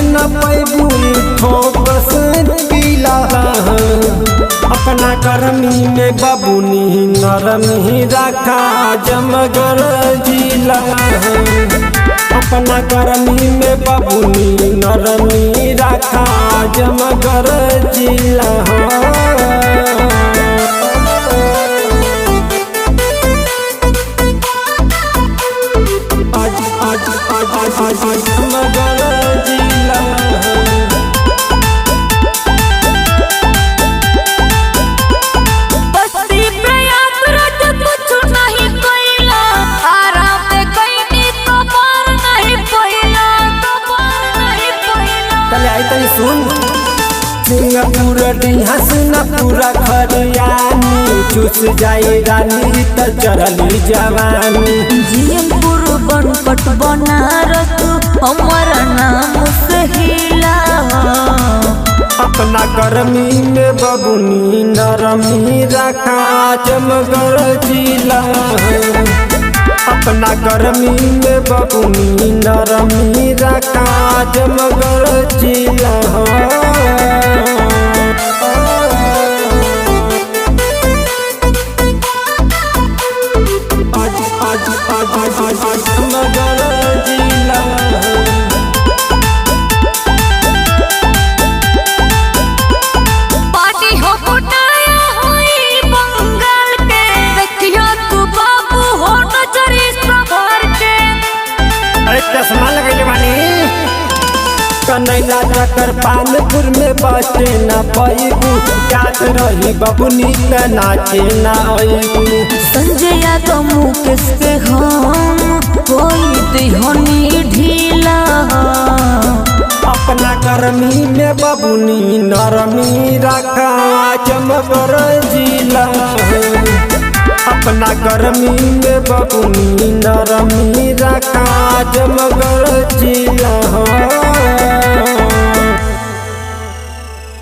न पैबू ठोकस पीला अपना करमी में बबुनी नरमी रखा जमगर जिला अपना करमी में बबुनी नरमी रखा जमगर जिला सिंगापुर हंसना पूरा खरियानी चूस जाए रानी त चढ़ली जवानी जियनपुर बनपट बनारस हमारा नाम से हिला अपना गर्मी में बबुनी नरमी रखा जमगर जिला अपना गर्मी में बबुनी नरमी रखा जमगर जिला कनैला चक्कर पानपुर में बचे न पैबू याद रही बबुनी त नाचे न अबू संजय यादव मुकेश के हम कोई दिहनी ढीला अपना गर्मी में बबुनी नरमी रखा जमगर जिला अपना गर्मी में बबुनी नरमी रखा जमगर जिला।